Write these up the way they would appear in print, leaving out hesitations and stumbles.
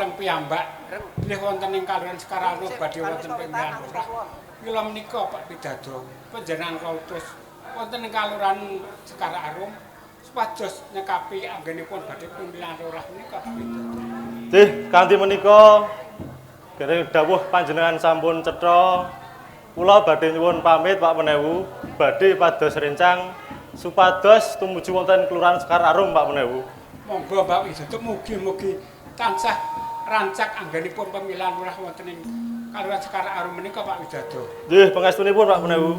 ingkang piyambak bilih wonten ing Kalurahan Sekararum badhe wonten pemilihan lurah. Kula menika Pak Pidado panjenengan kautus wonten ing Kalurahan Sekararum supados nyekapi anggenipun badhe pemilihan lurah menika Pak Pidado. Nggih, kanthi menika dereng dawuh panjenengan sampun cetha, kula badhe nyuwun pamit Pak Menewu, badhe pados rencang supados tumuju wonten Kelurahan Sekararum Pak Menewu. Monggo Mbak Widodo mugi-mugi tansah rancak anggenipun pemilihan lurah wonten ing Kalurahan Sekararum menika Pak Widodo. Nggih, pangestunipun Pak Menewu.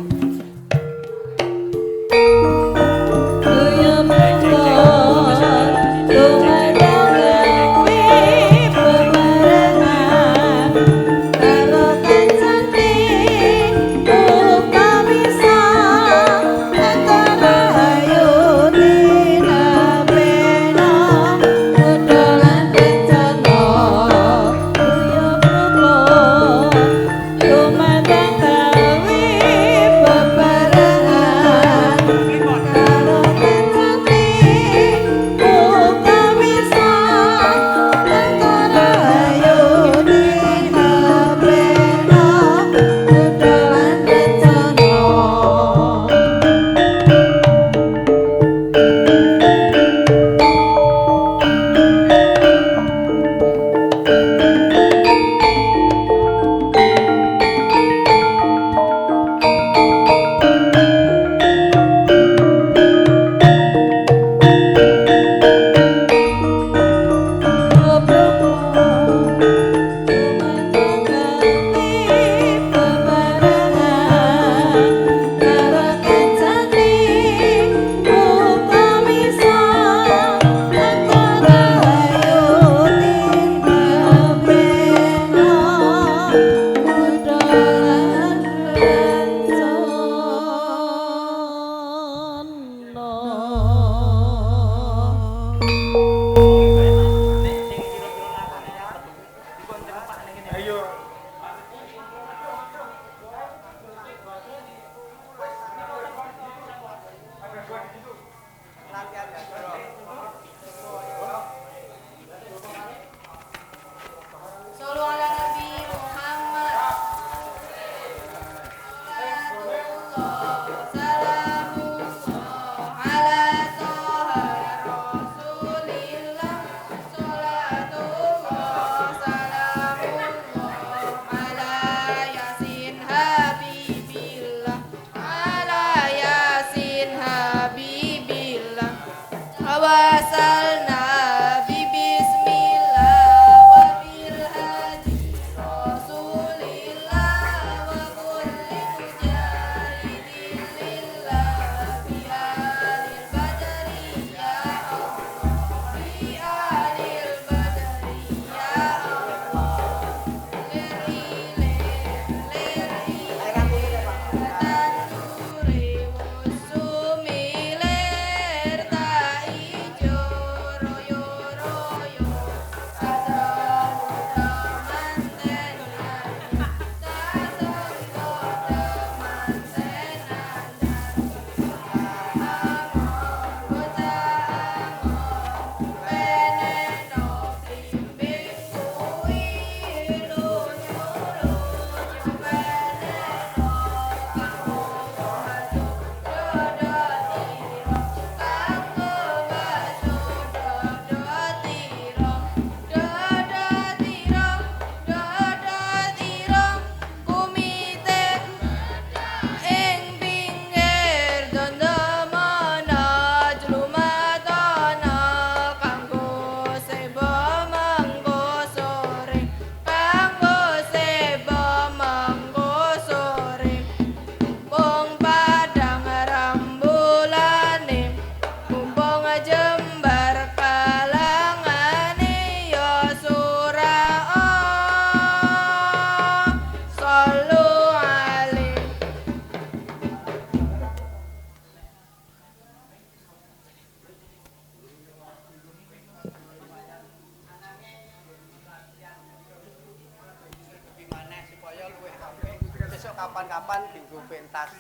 kapan-kapan minggu pentas.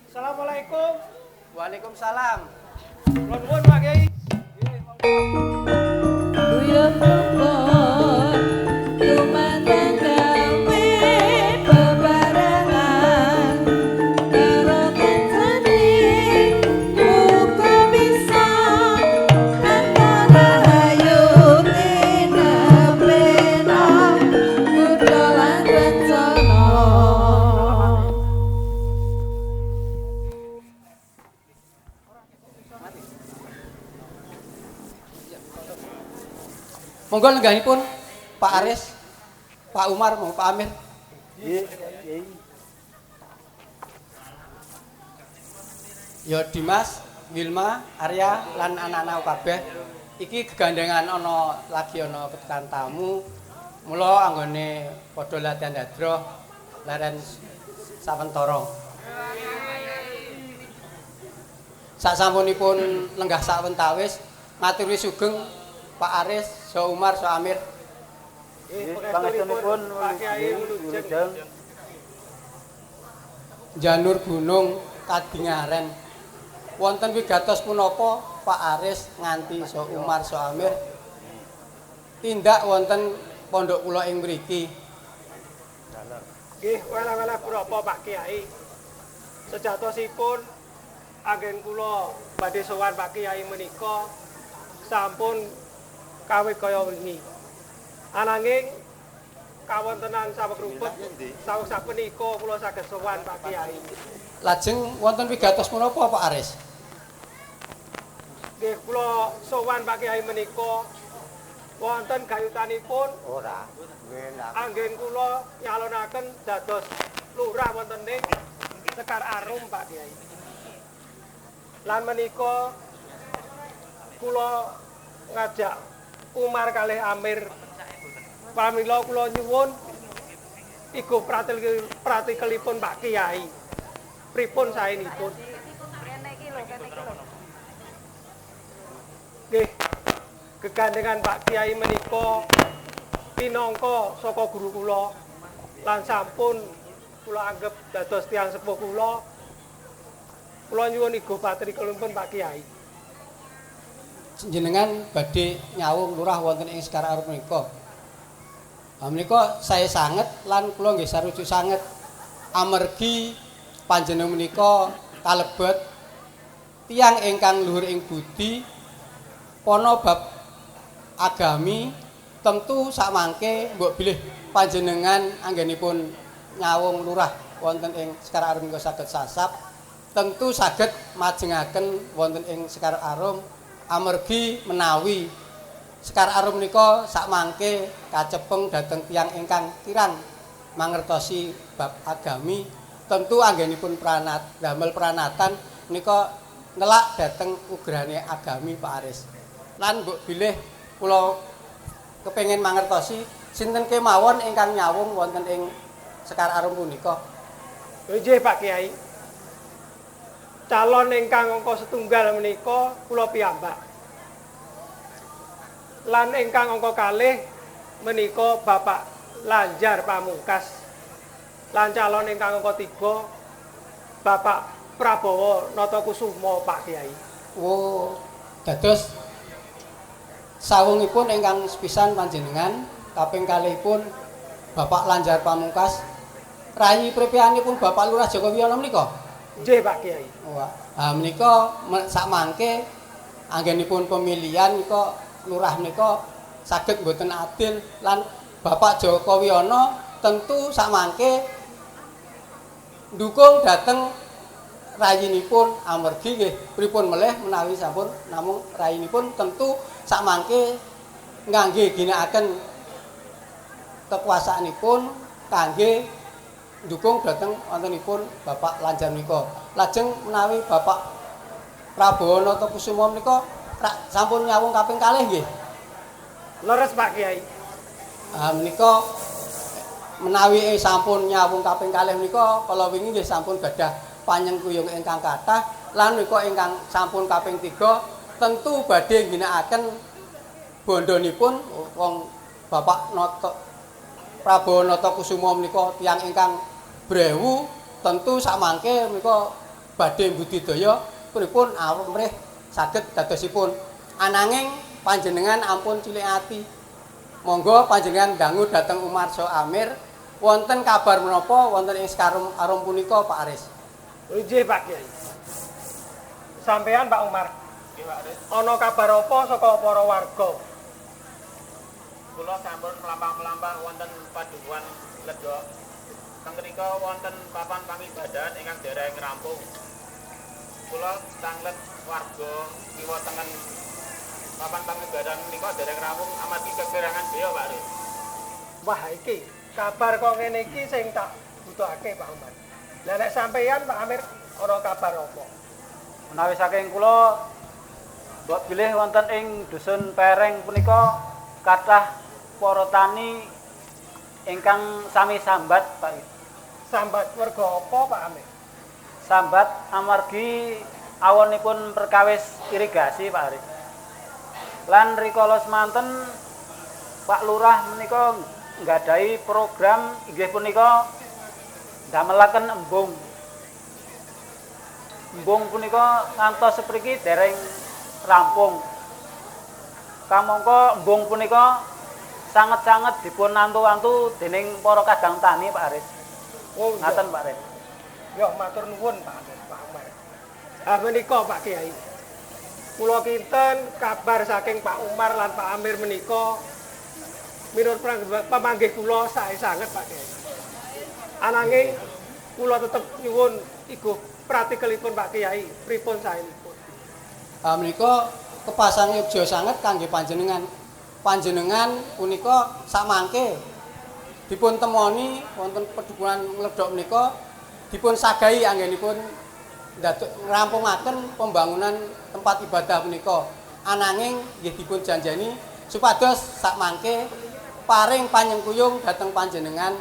Assalamualaikum. Waalaikumsalam. Kula nuwun Pak Kyai. Nggih, Monggo lenggahipun Pak Aris, Pak Umar, mau Pak Amir. Ya Dimas, Wilma, Arya lan anak-anak kabeh iki gegandengan lagi ana ketukan tamu. Mula anggone padha latihan dadroh leren sawentara. Saksampunipun lenggah sawentawis ngaturi sugeng Pak Aris, So Umar, So Amir. Pangestunipun Pak Kyai Wilujeng Janur Gunung Kadingaren. Wonten wigatos punapa Pak Aris nganti So Umar, So Amir tindak wonten pondok kula ing mriki. nggih wala-wala berapa Pak Kyai. Sejatosipun anggen kula badhe sowan Pak Kyai menika sampun kawit kaya wingi. Ananging kawontenan sawekrupet saweg sapunika kula saged sowan Pak Kyai. Lajeng wonten wigatos punapa Pak Aris? Nggih kula sowan Pak Kyai menika wonten gayutanipun Ora. anggen kula nyalonaken dados lurah wonten ing Sekar Arum Pak Kyai. Lan menika kula ngajak Umar kalih Amir pramila kula nyuwun iku pratikelipun Pak Kyai. Pripun saenipun? Nggih, gegandengan Pak Kyai menika pinangka saka guru kula lan sampun kula anggap dados tiyang sepuh kula. Kula nyuwun igo patrikelipun Pak Kyai. Jenengan badhe nyawung lurah wonten ing Sekar Arum menika. Menika saya sanget lan kula nggih sarujuk sanget amargi panjenengan menika kalebet tiyang ingkang luhur ing budi pono bab agami tentu sakmangke mbok bilih panjenengan anggenipun nyawung lurah wonten ing Sekar Arum menika saged sasap tentu saged majengaken wonten ing Sekar Arum amargi menawi Sekar Arum menika sakmangke kacepeng dhateng tiyang ingkang kirang mangertosi bab agami tentu anggenipun damel pranatan menika nelak dhateng ugrane agami Pak Aris. Lan mbok bilih kula kepengin mangertosi sinten kemawon ingkang nyawung wonten ing Sekar Arum punika. Nggih Pak Kyai. Calon ingkang angka setunggal menika kula piyambak. Lan ingkang angka kalih menika Bapak Lanjar Pamungkas. Lan calon ingkang angka 3 Bapak Prabowo Natakusuma Pak Kyai. Oh, dados sawungipun ingkang sepisan panjenengan kaping kalihipun Bapak Lanjar Pamungkas rayi prepianipun Bapak Lurah Joko Wiono menika. Nggih Pak Kyai. Wah, menika sakmangke anggenipun pemilihan menika lurah menika saged mboten adil lan Bapak Joko Wiono tentu sakmangke ndukung dhateng rayinipun amargi nggih pripun melih menawi sampun namung rayinipun tentu sakmangke ngangge ginakaken kekuasaanipun kangge ndukung dhateng wontenipun Bapak Lanjar menika. Lajeng menawi Bapak Prabowo Natakusuma menika sampun nyawung kaping kalih nggih. Leres Pak Kyai. Menika menawi sampun nyawung kaping kalih menika kala wingi nggih sampun gadah panyengkuyung ingkang kathah lan menika ingkang sampun kaping 3 tentu badhe ngginakaken bondonipun wong Bapak Prabowo Natakusuma menika tiyang ingkang brewu tentu sakmangke menika badhe budidaya pripun amrih saged dadosipun ananging panjenengan ampun cilik ati. Monggo panjenengan dangu dhateng Umar So Amir wonten kabar menapa wonten ing Sekar Arum punika Pak Aris. Nggih Pak Kyai. Sampean Pak Umar. Nggih Pak Aris. Ana kabar apa saka para warga? Kula sampun melampah-melampah wonten padukuhan Ledok. Teng mriku wonten papan pamibadan ingkang dereng rampung. Kula tanglet warga kiwa tengen papan pamibadan menika dereng rampung amargi kekirangan beliau Pak Aris. Wah iki kabar kok ngene iki sing tak butuhake Pak Umar. Lah nek sampeyan Pak Amir ana kabar apa? Menawi saking kula mbok bilih wonten ing dusun Pereng punika kathah para tani ingkang sami sambat Pak. Sambat merga apa Pak Amir? Sambat amargi awonipun perkawis irigasi Pak Aris. Lan rikala semanten Pak Lurah menika nggadahi program inggih punika damelaken embung. Embung punika ngantos sepriki dereng rampung. Kamangka embung punika sanget-sanget dipun antu-antu dening para kadang tani Pak Aris. Oh, Ngaten Pak Aris. yo matur nuwun Pak Amir, Pak Umar. Ah menika Pak Kiai. Kula kinten kabar saking Pak Umar lan Pak Amir menika minur pamanggih kula sae sanget Pak Kiai. Ananging kula tetep nyuwun iku pratikelipun Pak Kiai pripun saenipun. Menika kepasang yogya sanget kangge panjenengan. Panjenengan punika sakmangke dipun temoni wonten pedukuhan ngledok menika dipun sagahi anggenipun ngrampungaken pembangunan tempat ibadah punika. Ananging nggih dipun janjani supados sakmangke paring panyengkuyung dhateng panjenengan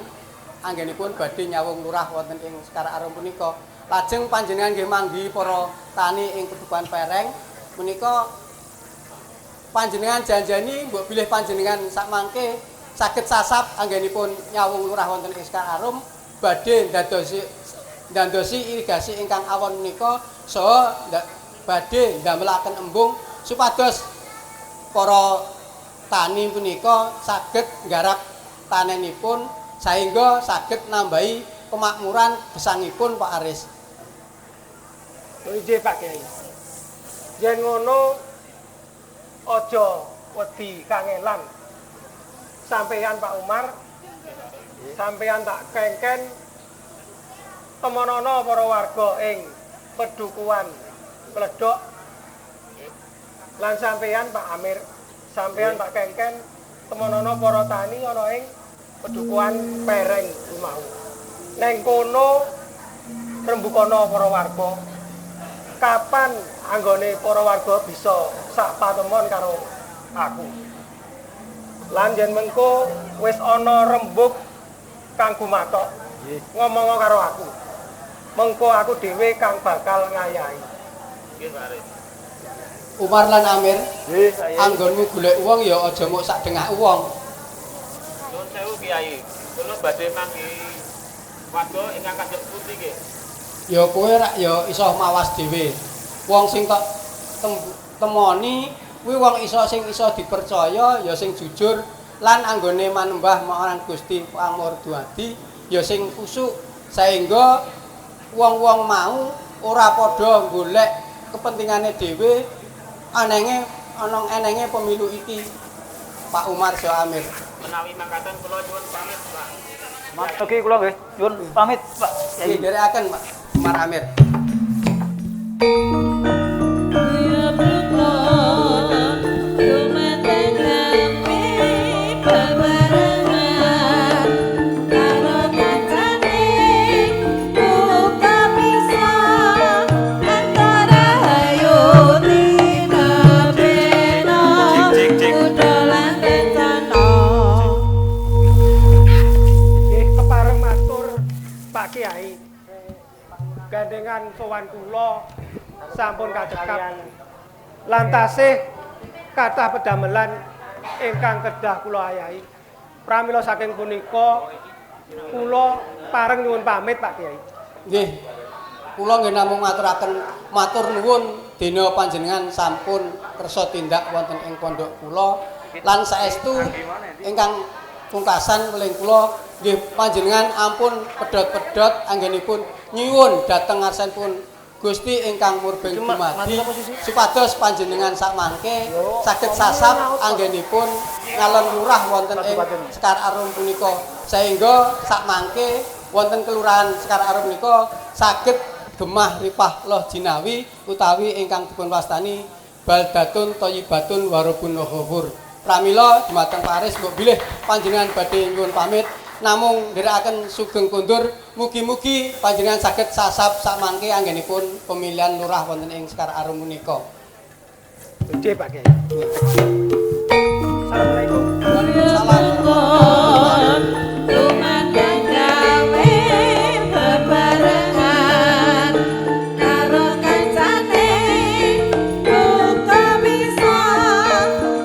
anggenipun badhe nyawung lurah wonten ing Sekar Arum punika. Lajeng panjenengan nggih manggi para tani ing Pedukuhan Pereng punika panjenengan janjani mbok bilih panjenengan sakmangke saged sasap anggenipun nyawung lurah wonten ing Sekar Arum badhe ndandosi irigasi ingkang awon menika saha badhe ndamelaken embung supados para tani punika saged nggarap tanenipun sehingga saged nambahi kemakmuran gesangipun Pak Aris. Nggih Pak Kiai. Yen ngono aja wedi kangelan. Sampeyan Pak Umar, sampeyan tak kengken temonono para warga ing Pedukuhan Kledok. Lan sampeyan Pak Amir, sampeyan tak kengken temonono para tani ana ing Pedukuhan Pereng mau. Neng kono rembukono para warga. Kapan anggone para warga bisa sak patemon karo aku. Lan yen mengko wis ana rembug kang gumathok ngomong karo aku. Mengko aku dhewe kang bakal ngayahi. Nggih Pak Aris. Umar lan Amir, Nggih, Kiai. anggonmu golek wong ya aja muk sak dengah wong. Nuwun sewu Kiai. Kula badhe manggi warga ingkang kados pundi nggih. Ya kowe rak ya iso mawas dhewe. Wong sing tok temoni kuwi wong sing iso dipercaya ya sing jujur lan anggone manembah marang Gusti Pamor Duadi ya sing kusuk sehingga wong-wong mau ora padha golek kepentingane dhewe enenge pemilu iki. Pak Umar Syah Amir. Menawi mangkaten kula nyuwun pamit Pak. Matuki kula nggih nyuwun pamit Pak. Nggih dherekaken Pak Umar Amir. Kiai gandengan sowan kula sampun kacekap lan tasih kathah pedamelan ingkang kedah kula ayahi pramila saking punika kula pareng nyuwun pamit Pak Kiai. Nggih. Kula nggih namung ngaturaken matur nuwun dene panjenengan sampun kersa tindak wonten ing pondok kula lan saestu ingkang pungkasan weling kula nggih panjenengan ampun pedhot-pedhot anggenipun nyuwun dhateng ngarsanipun Gusti ingkang murbeng dumadi supados panjenengan sakmangke saged sasap anggenipun ngalon lurah wonten ing Sekar Arum punika sehingga sakmangke wonten kelurahan Sekar Arum punika saged gemah ripah loh jinawi utawi ingkang dipun wastani baldatun thayyibatun warabun ghafur. Pramila dumateng Paris mbok bilih panjenengan badhe nyuwun pamit namung nderekaken sugeng kondur mugi-mugi panjenengan saged sasab sakmangke anggenipun pemilihan lurah wonten ing Sekar Arum punika. Gede Pak Kiai. Assalamualaikum. Waalaikumsalam. Lumayan gawe bebarengan karo kancane muga bisa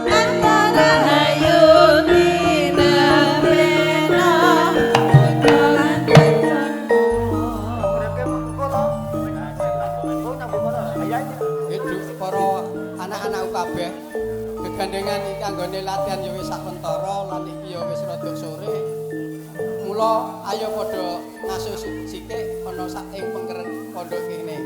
antara hayu dinabena udalan Hidup para anak-anak kabeh gegandengan iki anggone latihan ya wis sakwentara lan iki ya wis rada sore. Mula ayo padha ngasuh sithik ana sak ing pengkeren pondok kene.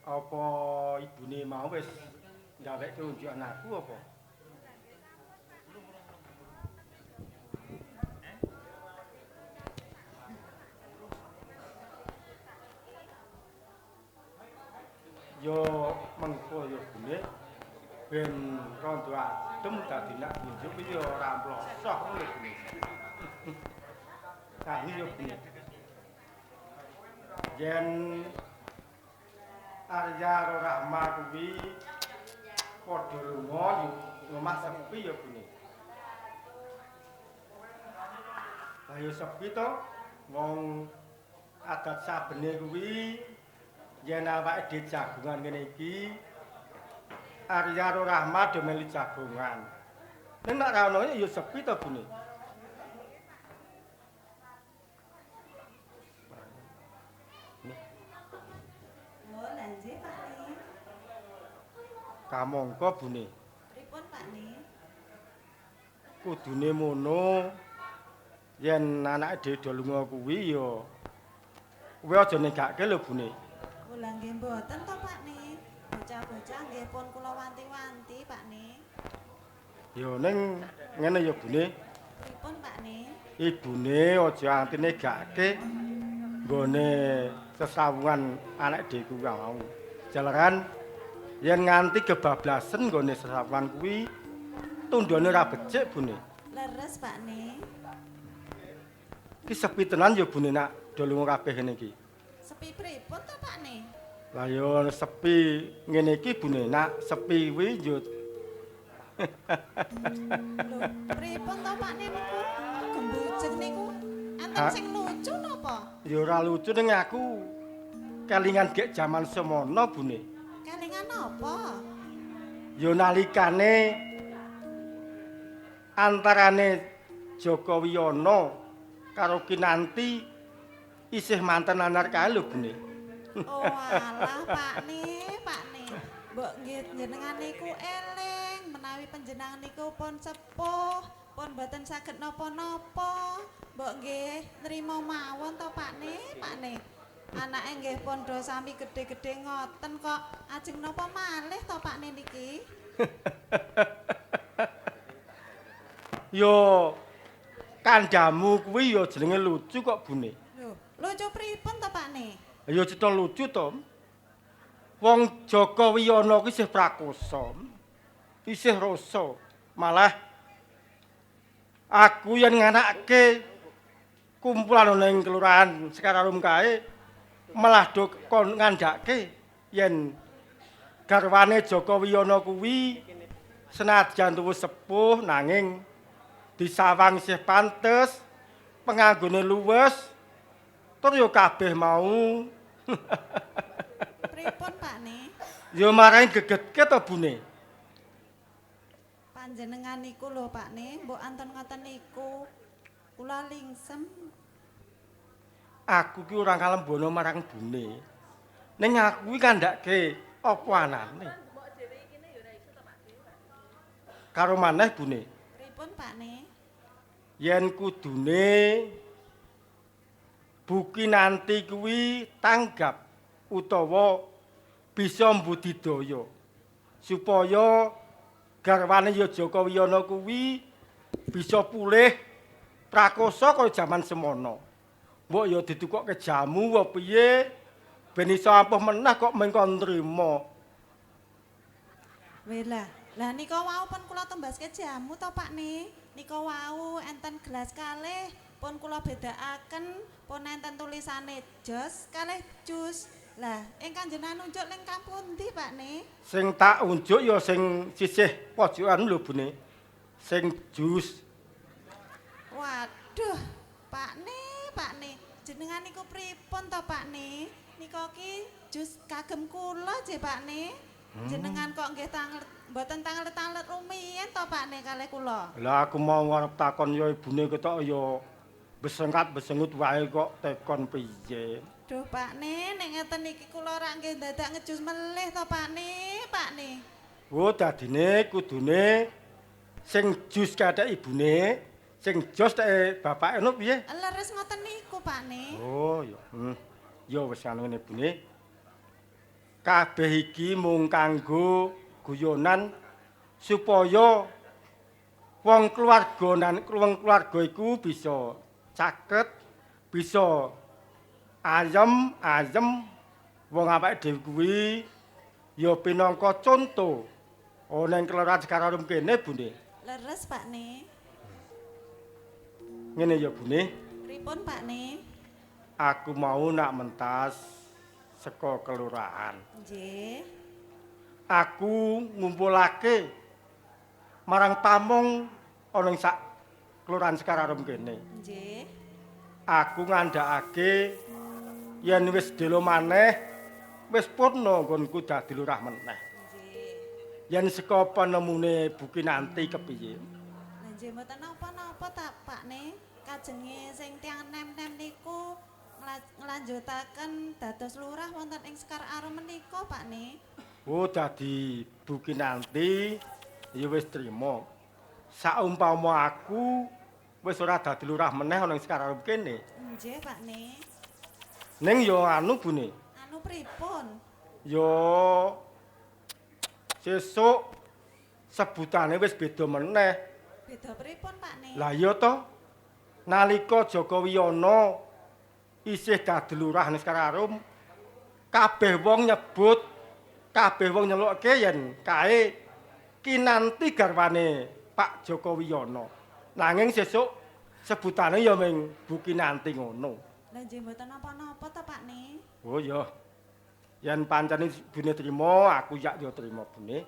Apa ibune mau wis nggawekke unjukan aku apa? Yo mengko yo bune ben rondo adem dadi nak nunjuk yo ora mlosok ngono bune. Kang yo bune. Yen Arya Rahma kuwi padha lunga yo omah sepi yo bune. Ayo sepi to wong adat sabene kuwi yen awake dhewe jagungan ngene iki Arya Rahma do melu jagungan. Nek nek ra ono ya sepi to bune. Kamangka bune. Pripun Pak Ni? Kudune mono yen anake dhewe do lunga kuwi ya kuwi aja negake lho bune. Kula nggih mboten to Pak Ni. Bocah-bocah nggih pun kula wanti-wanti Pak Ni. Ya ning ngene ya bune. Pripun Pak Ni? Ibune aja anti negake nggone sesawungan anak dhewe kuwi mau. Jalaran yen nganti kebablasen nggone sesawungan kuwi tundhone ora becik bune. Leres Pak Ni. Ki sepi tenan ya bune nak do lunga kabeh ngene iki. Sepi pripun to Pak Ni? Lah yo sepi ngene iki bune nak sepi kuwi yo Lho, pripun to Pak Ni niku? Gembujeng niku wonten sing lucu napa? Ya ora lucu ning aku kelingan gek jaman semono Bune. Kelingan napa? Ya nalikane antarane Joko Wiyono karo Kinanti isih manten anyar kae lho Bune. Oh alah Pakne. Mbok nggih jenengan niku eling menawi panjenengan niku pun sepuh, pun boten saged napa-napa. Mbok nggih nrimo mawon to Pakne. Anake nggih pun do sami gedhe-gedhe ngoten kok ajeng napa malih to Pakne niki? Yo kandamu kuwi yo jenenge lucu kok Bune. Lho, lucu pripun to Pakne? Ya cita lucu to. Wong Joko Wiyono kuwi isih prakosa. Isih rasa. Malah aku yen nganake kumpulan ning kelurahan Sekararum kae malah do kon ngandhake yen garwane Joko Wiyono kuwi senajan tuwa sepuh nanging disawang isih pantes, penganggone luwes, tur yo kabeh mau. Pripun Pakne? Yo marahi gegetke to Bune. Panjenengan niku lho Pakne, mbok anten ngoten niku. Kula lingsem. Aku ki ora kalembono marang Bune. Ning aku ki kandhake apa anane. Karo maneh Bune. Pripun Pakne? Yen kudune Buki nanti kuwi tanggap utawa bisa mbudidaya supaya garwane ya Joko Wiyono kuwi bisa pulih prakosa kaya jaman semono. Mbok ya ditukokke jamu apa piye ben iso ampuh meneh kok mengko nrimo. Wela, lah nika wau pun kula tembaske jamu to Pakne. Nika wau enten gelas kalih pun kula bedakaken pun enten tulisane jos kalih jus. Lah ingkang jenengan nunjuk ning kampung ndi Pakne? Sing tak unjuk ya sing sisih pojokan lho Bune. Sing jus. Waduh, Pakne, jenengan niku pripun to Pakne? Nika ki jus kagem kula je Pakne. Jenengan kok nggih mboten tanglet-tanglet rumiyin to Pakne kalih kula. Lah aku mau arep takon ya ibune ketok ya besengkat-besengut wae kok tekon piye. Duh Pakne, nek ngeten iki kula ora nggih dadak ngejus melih to Pakne. Oh dadine kudune sing jus kathek ibune, sing jos tek bapake ngono piye? Leres ngoten niku Pakne. Oh ya. Ya wis ngene Bune. Kabeh iki mung kanggo guyonan supaya wong keluarga iku bisa caket, bisa ayem wong awake dhewe kuwi ya pinangka conto ana ing kelurahan Sekararum kene Bune. Leres Pakne. Ngene ya Bune. Pripun Pakne? Aku mau nak mentas saka kelurahan. Nggih. Aku ngumpulake marang pamong ana ing sak kelurahan Sekararum kene. Nggih. Aku ngandhakake yen wis delo maneh wis purna nggonku dadi lurah meneh. Nggih. Yen saka penemune Buki nanti kepiye? Lah nggih mboten napa-napa ta Pakne. Kajenge sing tiyang nem-nem niku nglanjutaken dados lurah wonten ing Sekararum menika Pakne. Oh dadi Buki nanti ya wis trima. Saumpama aku wis ora dadi lurah meneh ana ing Sekararum kene. Nggih Pakne. Ning ya anu Bune. Anu pripun? Ya sesuk sebutane wis beda meneh. Beda pripun Pakne? Lah iya to. Nalika Joko Wiyono isih dadi lurah ning Sekararum, kabeh wong nyebut, kabeh wong nyelukke yen kae Kinanti garwane Pak Joko Wiyono. Nanging sesuk sebutane ya ming Buki nanti ngono. Lah nggih mboten napa-napa ta Pakne. Oh ya. Yen pancen Bune trima, aku yak ya trima Bune.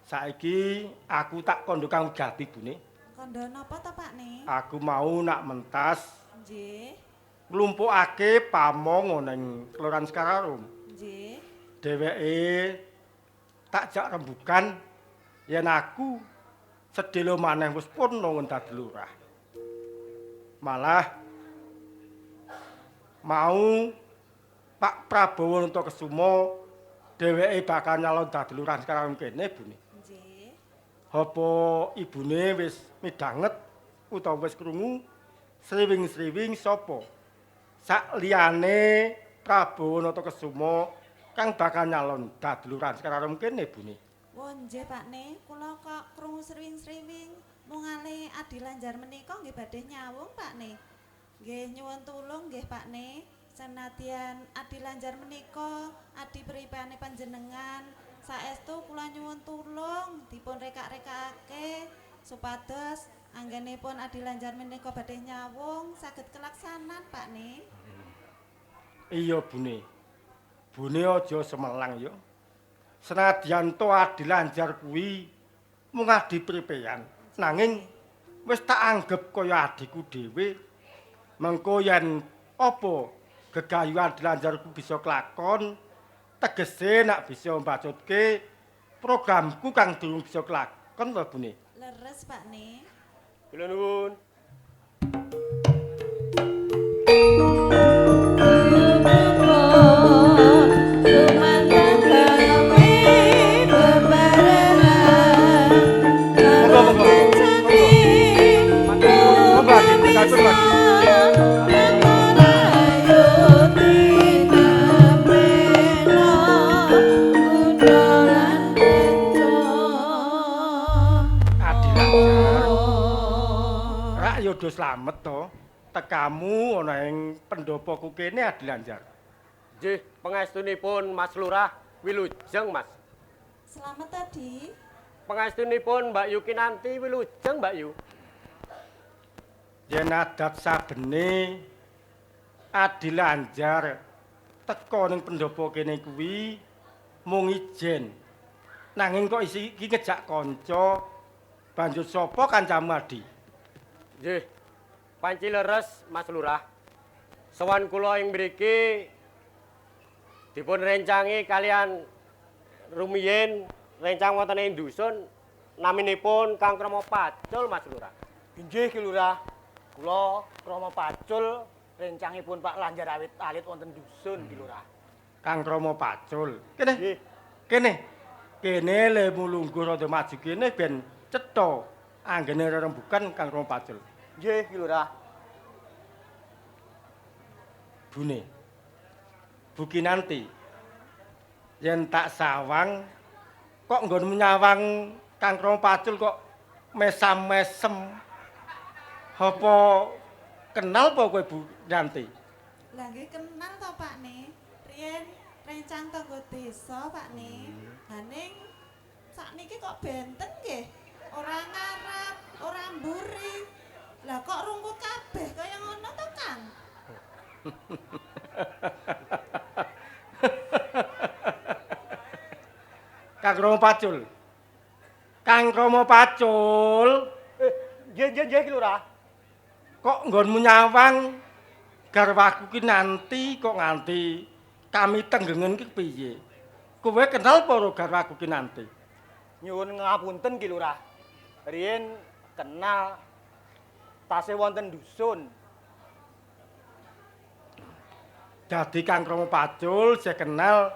Saiki aku tak kandha kang wigati Bune. Kandha napa ta Pakne? Aku mau nak mentas Nggih. nglumpukake pamong ning Kelurahan Sekararum. Nggih. Dheweke tak jak rembugan yen aku sedhela maneh wis purna dadi lurah. Malah mau Pak Prabowo Nuntakusuma dheweke bakal nyalon dadi lurah Sekararum kene, Bune. Nggih. Apa ibune wis midanget utawa wis krungu sriwing-sriwing sapa sakliyane Prabowo Nuntakusuma kang bakal nyalon dadi lurah Sekararum kene, Bune? Wah, nggih Pakne, kula kok krungu sriwing-sriwing mungale Adi Lanjar menika nggih badhe nyawung Pakne. Nggih nyuwun tulung nggih Pakne, senadyan Adi Lanjar menika adi pripane panjenengan, saestu kula nyuwun tulung dipun rekak-rekake supados anggenipun Adi Lanjar menika badhe nyawung saged kelaksanan Pakne. Iya, Bune. Bune aja semelang ya. Senadyan to Adi Lanjar kuwi mung adi pripeyan, nanging wis tak anggap kaya adiku dhewe. Mengko yen apa gegayuhan Adi Lanjar ku bisa kelakon, tegese nak bisa mbacutke programku kang durung bisa kelakon lho, Bune. Leres Pakne. Kula nuwun. Do slamet to. Tekamu ana ing pendopoku kene Adi Lanjar. Nggih, pangestunipun Mas Lurah wilujeng, Mas. Selamat tadi. Pangestunipun Mbak Yuki nanti wilujeng, Mbak Yu. Yen adat sabene Adi Lanjar teka ning pendopo kene kuwi mung ijen. Nanging kok iki ngejak kanca banjur sapa kancamu Adi? Nggih, panci leres Mas Lurah. Sowan kula ing mriki dipun rencangi kalian rumiyin rencang wonten ing dusun naminipun Kang Kromo Pacul, Mas Lurah. Inggih Ki Lurah. Kula Kromo Pacul rencangipun Pak Lanjar awit alit wonten dusun Ki Lurah. Kang Kromo Pacul. Kene. Nggih. Kene. Kene le mulungguh rada maju kene ben cetha anggene rerembugan Kang Kromo Pacul. Nggih Ki Lurah. Bune. Buki nanti. Yen tak sawang kok nggon nyawang Kang Kromo Pacul kok mesam-mesem. Apa kenal apa kowe Bu Yanti? Lah nggih kenal to Pakne. Riyen rencang tangga desa Pakne. Lah ning sakniki kok benten nggih. Ora ngarep, ora mburi. Lah kok rungkut kabeh kaya ngono to, Kang? Kang Kromo Pacul. Kang Kromo Pacul. Nggih Ki Lurah. Kok nggonmu nyawang garwaku ki nanti kok nganti kami tenggengen ki piye? Kowe kenal para garwaku ki nanti? Nyuwun ngapunten Ki Lurah. Riyen kenal tasih wonten dusun. Dadi Kang Kromo Pacul saya kenal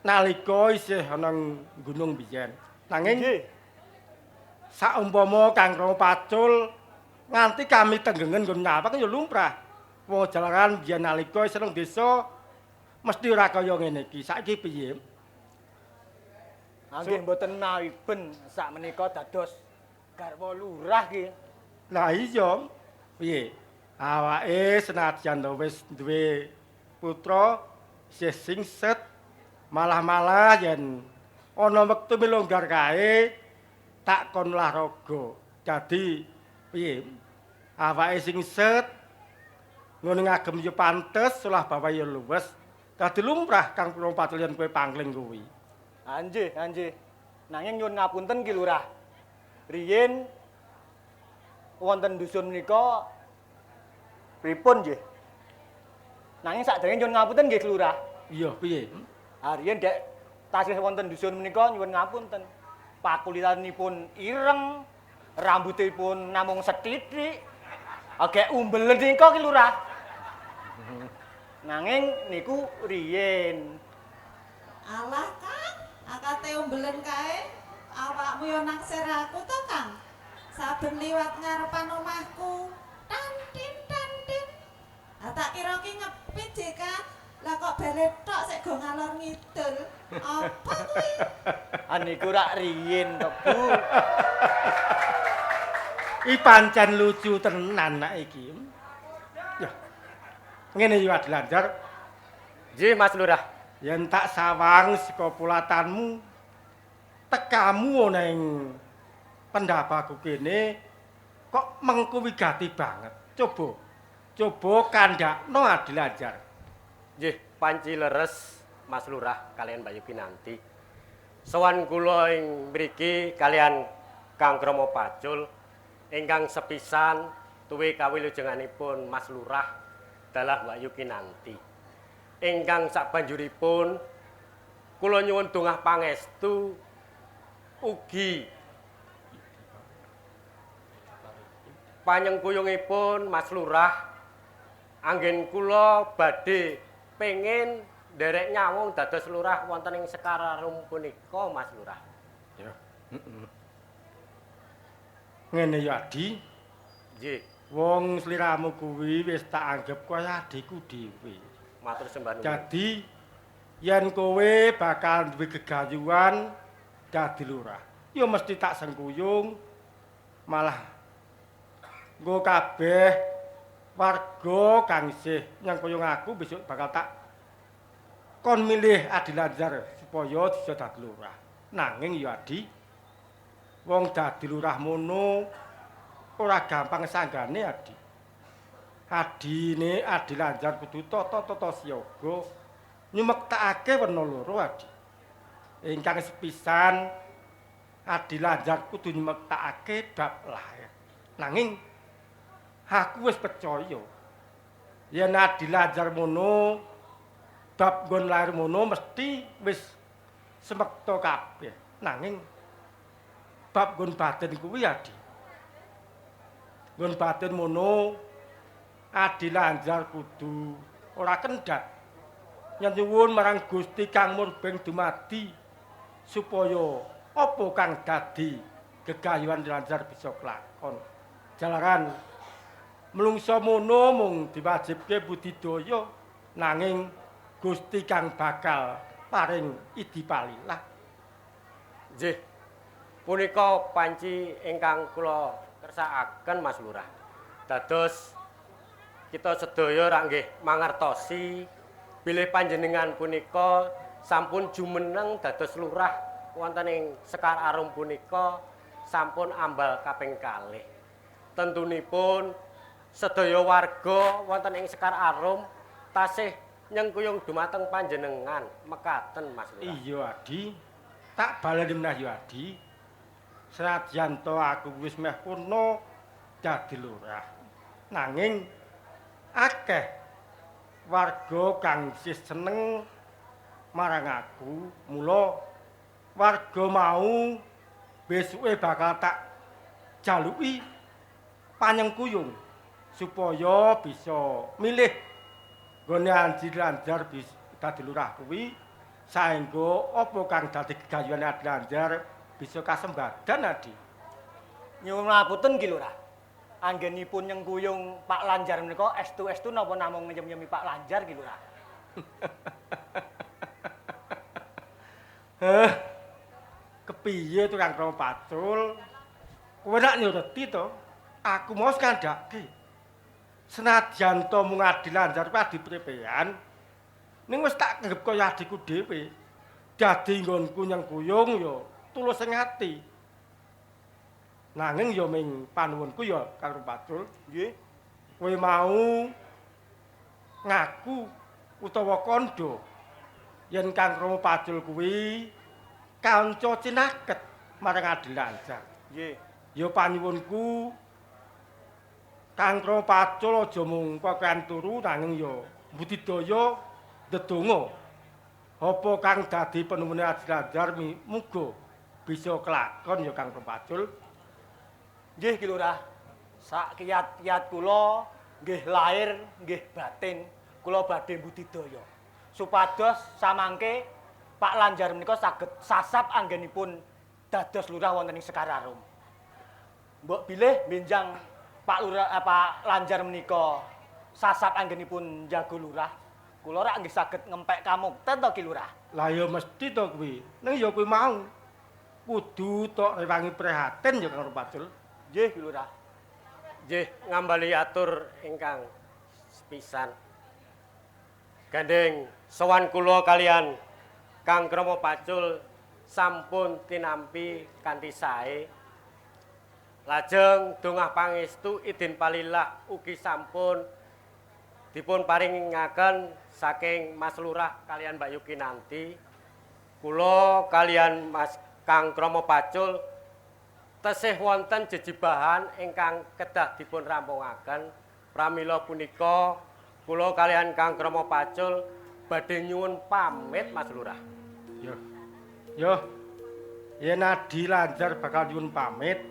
nalika isih ana gunung biyen. Nanging saumpama Kang Kromo Pacul nganti kami tenggengen nggon nyawang ya lumrah. Wong jalaran biyen nalika isih nang desa mesti ora kaya ngene iki. Saiki piye? Nggih mboten nawiben sakmenika dados garwa lurah ki. Lah iya, piye? Awake senadyan wis duwe putra isih singset malah yen ana wektu milonggar kae tak kon olahraga. Dadi piye? Awake singset ngono ngagem ya pantes, olah bawa ya luwes. Dadi lumrah Kang Kromo Pacul yen kowe pangling kuwi. Nggih. Nanging nyuwun ngapunten Ki Lurah. Riyen wonten dusun menika Pripun nggih? Nanging sakderenge nyuwun ngapunten nggih Lurah. Iya, piye? Ariyen dek tasih wonten dusun menika nyuwun ngapunten. Pakulitanipun ireng, rambutipun namung sethithik. Agek umbel nika ki Lurah. Nanging niku riyen. Alah Kang, akate umbelen kae awakmu yo naksir aku to Kang. Saben liwat ngarepan omahku, tantin. Tak kira ki ngepit jek Kang. Lah kok belet tok sik go ngalor ngidul. Apa kuwi? Niku rak riyin to, Bu. I pancen lucu tenan nak iki. Ya. Ngene yo Adlanjar, Nggih, Mas Lurah. yen tak sawang saka pulatanmu tekamu ana ing pendhapaku kene kok mengku wigati banget. Coba kandhakno Adlanjar. Nggih, panci leres Mas Lurah kalian Bayu Kinanti. Sowan kula ing mriki kalian Kang Kromo Pacul ingkang sepisan tuwi kawilujenganipun Mas Lurah dalah Bayu Kinanti. Ingkang sabanjuripun kula nyuwun dongah pangestu ugi panyengkuyungipun Mas Lurah anggen kula badhe pengin nderek nyawung dados lurah wonten ing Sekararum punika Mas Lurah. Ya. Ngene ya Adi. Nggih, Wong sliramu kuwi wis tak anggap kaya adikku dhewe. matur sembah nuwun. Jadi yen kowe bakal duwe gegayuhan dadi lurah, ya mesti tak sengkuyung malah nggo kabeh warga kang isih nyengkuyung aku besok bakal tak kon milih Adlanjar supaya bisa dadi lurah. Nanging ya Adi, wong dadi lurah mono ora gampang sanggane Adi. Adine Adlanjar kudu tata-tata siaga nyumektakake werna loro Adi. Ingkang sepisan Adlanjar kudu nyumektakake bab lair. Nanging aku wis percaya yen Adlanjar mono bab nggon lair mono mesti wis semekta kabeh. Nanging bab nggon batin kuwi Adi. Nggon batin mono Adlanjar kudu ora kendhat nyuwun marang Gusti Kang Murbeng dumadi supaya apa kang dadi gegayuhan Adlanjar bisa kelakon. Jalaran Melungsa mono mung diwajibke budidaya nanging Gusti kang bakal paring idi palilah. Nggih. Punika panci ingkang kula kersakaken Mas Lurah. Dados kita sedaya rak nggih mangertosi bilih panjenengan punika sampun jumeneng dados lurah wonten ing Sekararum punika sampun ambal kaping kalih. Tentunipun sedaya warga wonten ing Sekararum tasih nyengkuyung dumateng panjenengan mekaten Mas Lurah. Iya Adi, tak baleni meneh ya Adi. Senadyan to aku wis meh kono dadi lurah. Nanging akeh warga kang isih seneng marang aku, mula warga mau besuke bakal tak jaluki panyengkuyung supaya bisa milih nggone Adlanjar bisa dadi lurah kuwi saengga apa kang dadi gegayuhan Adlanjar bisa kasembadan Adi. Nyuwun ngapunten nggih Lurah. Anggenipun nyengkuyung Pak Lanjar menika estu-estu napa namung nyem-nyemi Pak Lanjar nggih Lurah. Kepiye tukang Kromo Pacul? Kowe nak nyureti to? Aku mau ngandhake. Senadyan to mung Adlanjar kuwi adiprepean, ning wis tak anggap kaya adikku dhewe. Dadi nggonku nyengkuyung ya tulus ing ati. Nanging ya ming panuwunku ya Kang Pacul, nggih. Kowe mau ngaku utawa kandha yen Kang Kromo Pacul kuwi kanca cinaket marang Adlanjar. Nggih. Ya panyuwunku Kang Krama Pacul aja mung pakaian turu nanging ya budidaya ndedonga. Apa kang dadi penemune Adilanjar muga bisa kelakon ya Kang Krama Pacul. Nggih Ki Lurah. Sak kiyat-kiyat kula nggih lahir nggih batin kula badhe budidaya. Supados samangke Pak Lanjar menika saged sasap anggenipun dados lurah wonten ing Sekararum. Mbok bilih benjang Pak Lanjar menika sasap anggenipun jago lurah. Kula rak nggih saged ngempek kamukten to Ki Lurah. Lah ya mesti to kuwi. Ning ya kuwi mau kudu tok rewangi prihatin ya Kang Krama Pacul. Nggih Ki Lurah. Nggih, ngambali atur ingkang sepisan. Gandeng sowan kula kalian Kang Krama Pacul sampun tinampi kanthi sae. Lajeng dongah pangestu idin palillah ugi sampun dipun paringaken saking Mas Lurah kalian Mbak Yuki nanti. Kula kalian Mas Kang Krama Pacul tesih wonten jejibahan ingkang kedah dipun rampungaken. Pramila punika kula kalian Kang Krama Pacul badhe nyuwun pamit Mas Lurah. Yo. Yen Adilanjar bakal nyuwun pamit,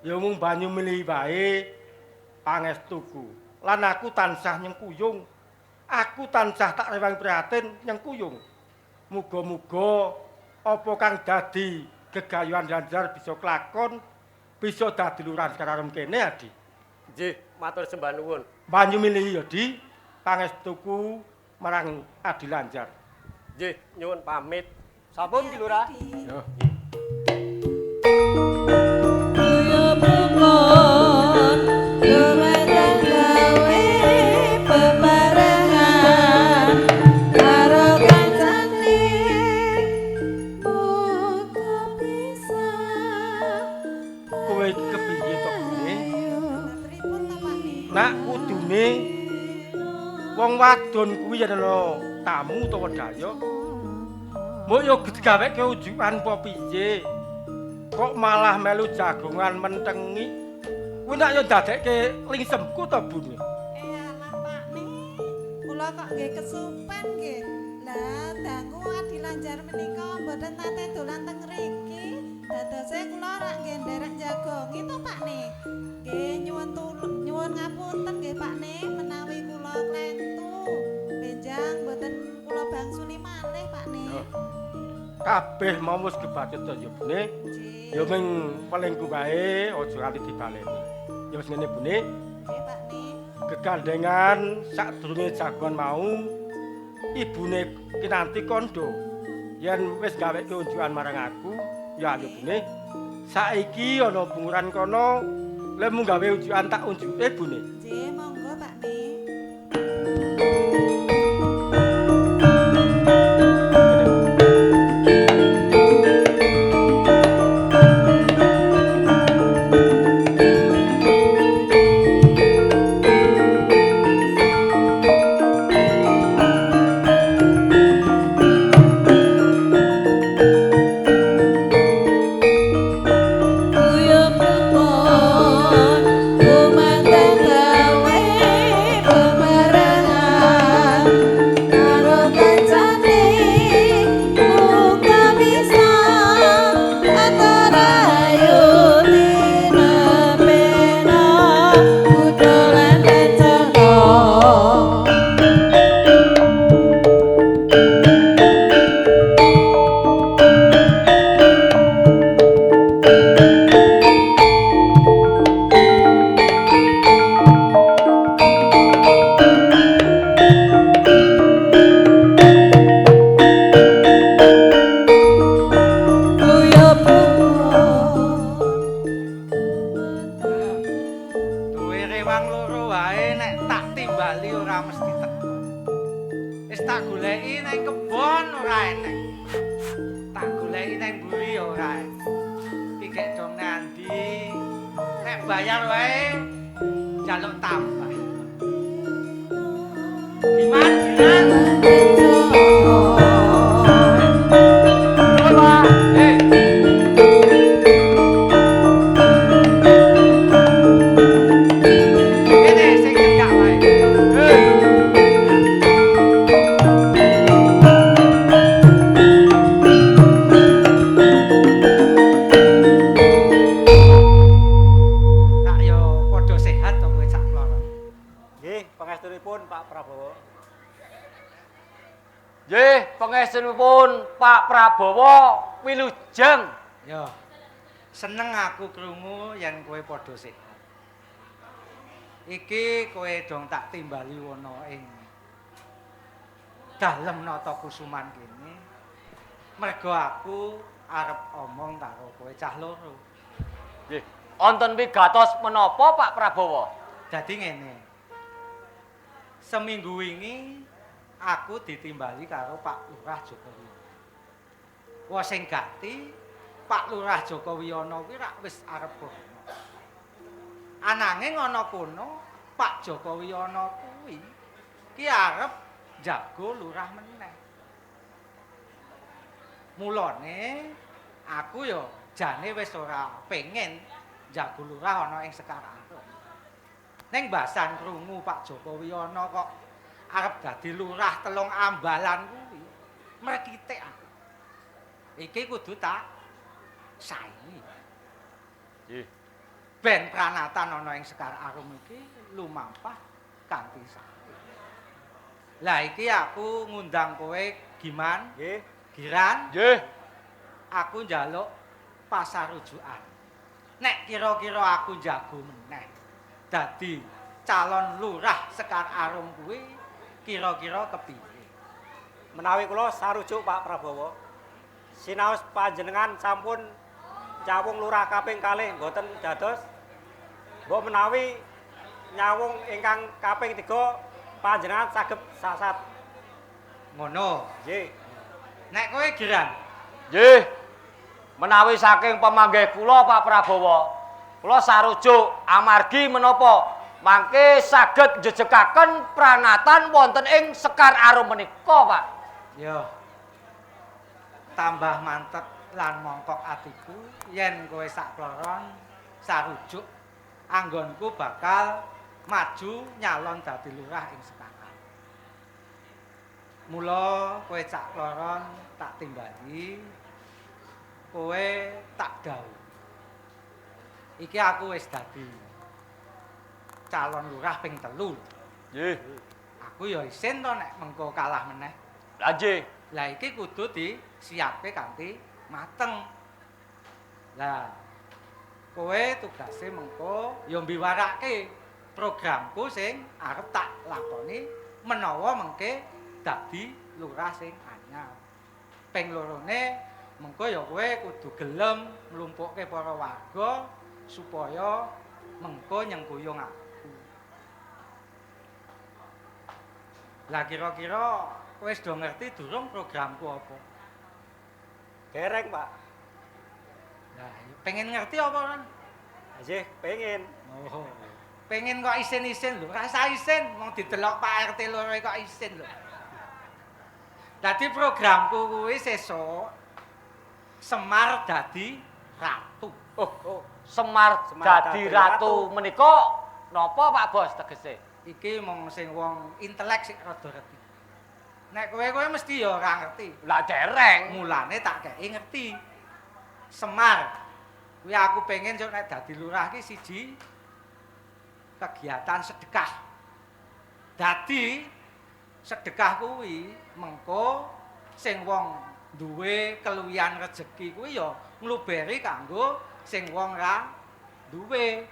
ya mung banyu milih wae pangestuku. Lan aku tansah nyengkuyung. Aku tansah tak rewangi prihatin nyengkuyung. Muga-muga apa kang dadi gegayuhan Lanjar bisa kelakon, bisa dadi lurah Sekararum kene, Adi. Nggih, matur sembah nuwun. Banyu milih ya, Di, pangestuku marang Adilanjar. Nggih, nyuwun pamit. Sampun Ki Lurah. Yo. Kowe iki kepiye to, Bune? Nak kudune wong wadon kuwi yen ana tamu utawa daya. Mbok yo digaweke ujukan apa piye? Kok malah melu jagongan mentengi? Kuwi nak yo dadekke lingsemku to, Bune. Alah Pak nih, kula kok nggih kesupen nggih. Lah dangu Adilanjar menika mboten nate dolan teng mriki. Dadose kula rak nggih nderek jagongi to Pak nih. Nggih nyuwun ngapunten nggih Pak nih menawi kula klentu. Benjang mboten kula bangsuli malih Pak nih. Kabeh mau wis kebacut to ya, Bune. Ya ming pelengku wae aja nganti dibaleni. Ya wis ngene, Bune. Nggih Pak nih. Gegandengan sadurunge jagoan mau ibune Kinanti kondo yen wis gaweke unjukan marang aku ya ayo Bune saiki ana bunguran kono lemu gawe unjukan tak unjuke Bune. Nggih monggo Pak nih. sanesipun Pak Prabowo wilujeng. Ya. Seneng aku krungu yen kowe padha sehat. Iki kowe dong tak timbali wana ing dalem nata kusuman kene. Mergo aku arep omong karo kowe cah loro. Nggih. Wonten wigatos menapa Pak Prabowo? Dadi ngene. Seminggu wingi aku ditimbali karo Pak Lurah Jokowi. Wah sing gati Pak Lurah Joko Wiono kuwi rak wis arep kono. Ananging ana kono Pak Joko Wiono kuwi ki arep jago lurah meneh. Mulane aku yo jane wis ora pengen jago lurah ana ing Sekar Arum. Ning basan krungu Pak Joko Wiono kok arep dadi lurah Telung Ambalan kuwi mrekitik aku. Iki kudu tak saiki. Nggih. Ben pranatan ana ing Sekar Arum iki lumampah kanthi sae. Lah iki aku ngundang kowe Giman, Nggih. Giran. Nggih. Aku njaluk pasar rujukan. Nek kira-kira aku jago meneh dadi calon lurah Sekar Arum kuwi kira-kira kepiye? Menawi kula sarujuk Pak Prabowo. Sinaos panjenengan sampun nyawung lurah kaping kalih mboten dados. Mbok menawi nyawung ingkang kaping 3 panjenengan saged sasat. Ngono. Nggih. Nek kowe Giran, Nggih. Menawi saking pamanggih kula Pak Prabowo, kula sarujuk amargi menapa mangke saged njejekaken pranatan wonten ing Sekar Arum menika, Pak. yo tambah mantep lan mongkok atiku yen kowe sakloron sarujuk anggonku bakal maju nyalon dadi lurah ing Sekar. Mula kowe sakloron tak timbali, kowe tak dawuh. Iki aku wis dadi calon lurah ping 3. Nggih. Aku ya isin to nek mengko kalah meneh. Lah nggih. Lah iki kudu disiapke kanthi mateng. Lah kowe tugase mengko ya mbiwarake programku sing arep tak lakoni menawa mengke dadi lurah sing anyar. Ping lorone mengko ya kowe kudu gelem mlumpukke para warga supaya mengko nyengkuyung aku. Lah kira-kira kowe wis do ngerti durung programku apa? Dereng, Pak. Lah pengen ngerti apa kan? Nggih, pengen. Oh. Pengen kok isin-isin lho, rasa isin wong didelok Pak RT loro kok isin lho. Dadi programku kuwi sesuk Semar dadi ratu. Semar dadi ratu menika napa Pak Bos tegese? Iki mong sing wong intelek sik rada ngerti. Nek kowe mesti ya ora ngerti. Lah dereng. Mulane tak kei ngerti. Semar kuwi aku pengen sok nek dadi lurah ki siji kegiatan sedekah. Dadi sedekah kuwi mengko sing wong duwe keluwihan rejeki kuwi ya ngluberi kanggo sing wong ra duwe.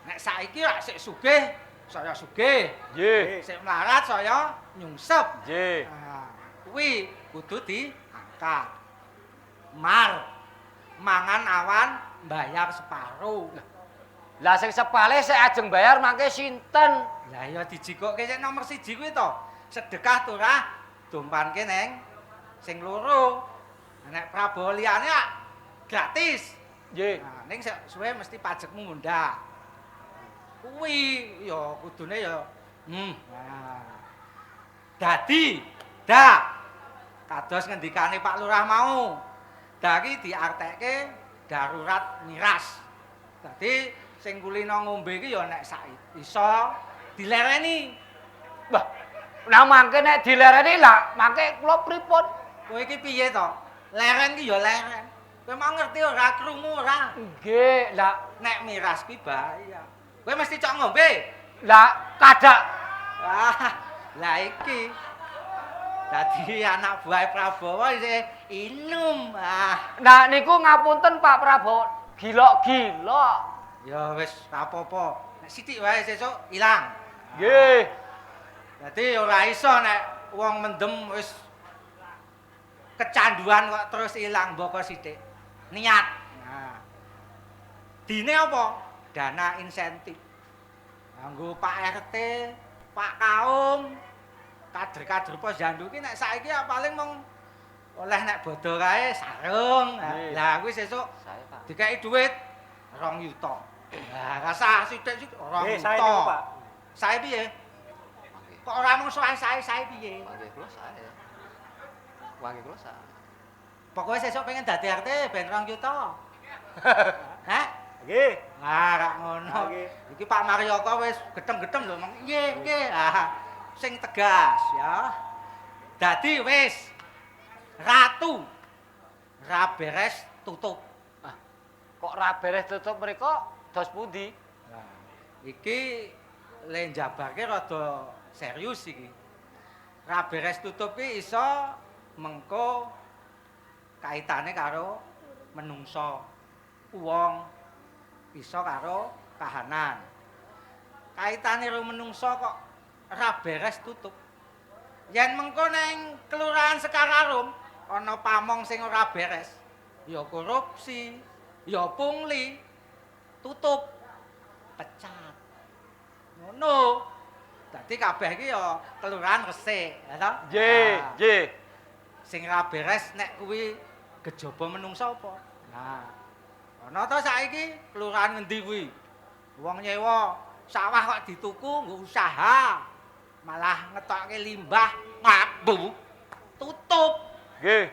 Nek saiki rak sik sugih, saya sugih. Nggih. Sik melarat saya nyungsep. Nggih. Nah, kuwi kudu diangkat. Mar mangan awan bayar separuh. Lah sing sepale sik ajeng bayar mangke sinten? Lah ya dijikokke sing nomor 1 kuwi to. Sedekah turah dompanke neng sing loro. Nek Prabowo liyane gratis. Nggih. Nah, ning suwe mesti pajakmu mundak. Kuwi ya kudune ya nah. Dadi kados ngendikane Pak Lurah mau. Daki diartekke darurat miras. Dadi sing kulino ngombe iki ya nek sak iso dilereni. Wah, nah mangke nek dilereni lah mangke kula pripun? Kowe iki piye to? Leren ki ya leren. Kowe mau ngerti ora krungu ora? Nggih, lah Nek miras ki bahaya. Kowe mesti cok ngombe. lah kadak. Lah iki Dadi anak buah Prabowo isih inum. Ah. Nah niku ngapunten Pak Prabowo, gilok-gilok. Ya wis ora apa-apa. Nek sithik wae sesuk ilang. Nggih. Dadi ora iso nek wong mendem wis kecanduan kok terus ilang mboko sithik. Niat. Nah. Dine apa? Dana insentif. Kanggo Pak RT, Pak Kaum, kader-kader Posyandu ki nek saiki ya paling mung oleh nek bodo kae sarung. Lah kuwi sesuk dikeki dhuwit 2 yuta. Lah rasah sithik-sithik 2 yuta. Pak. Sae piye? Kok ora mung sae piye? Nggih kula sae. Wangi kula sae. Pokoke sesuk pengen dadi RT ben 2 yuta. Hah? Nggih. Ah, rak ngono. Iki Pak Maryoko wis gedhem-gedhem lho, nggih. Ah, sing tegas ya. Dadi wis ratu ra beres tutup. Ah, kok ra beres tutup mriko dos pundi? Nah, iki le njabarke rada serius iki. Ra beres tutup ki iso mengko kaitane karo menungso, wong iso karo kahanan. Kaitane karo menungso kok ra beres tutup. Yen mengko ning kelurahan Sekararum ana pamong sing ora beres, ya korupsi, ya pungli, tutup, pecat. Ngono. Dadi kabeh iki ya kelurahan resik, ya ta? Nggih. Sing ra beres nek kuwi kejaba menungso apa? Nah, ana ta saiki kelurahan ngendi kuwi? Wong nyewa sawah kok dituku nggo usaha. Malah ngetokke limbah mabuk tutup. Nggih.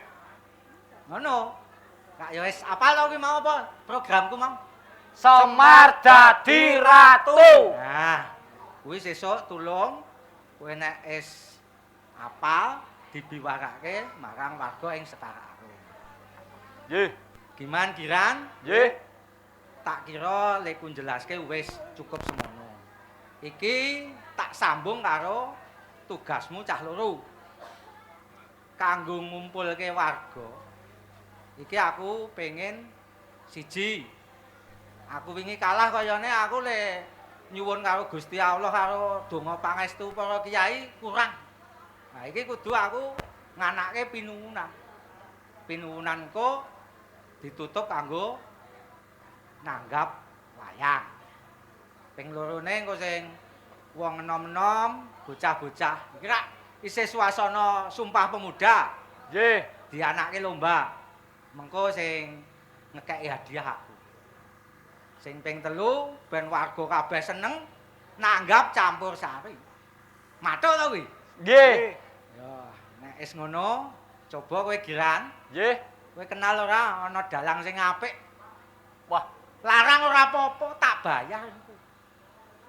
Ngono. Kak ya wis apal to kuwi mau apa? Programku mau. Semar dadi ratu. Nah, kuwi sesuk tulung kowe nek is apal dibiwarake marang warga ing Sekararum. Nggih. Giman Kiran? Nggih. Tak kira lek ku jelaske wis cukup semono. Iki tak sambung karo tugasmu cah loro. Kanggo ngumpulke warga. Iki aku pengen siji. Aku wingi kalah kayane aku le nyuwun karo Gusti Allah karo donga pangestu para kiai kurang. Nah iki kudu aku nganake pinuwunan. Pinuwunanku ditutup kanggo nanggap wayang. Ping lorone engko sing wong enom-enom, bocah-bocah. Iki rak isih suasana Sumpah Pemuda. Nggih, dianake lomba. Mengko sing ngekeki hadiah aku. Sing ping 3 ben warga kabeh seneng nanggap campur sari. Matuk to kuwi? nggih. Ya, nek wis ngono, coba kowe Giran. Nggih. Kowe kenal ora ana dalang sing apik? Wah, larang ora apa-apa, tak bayar.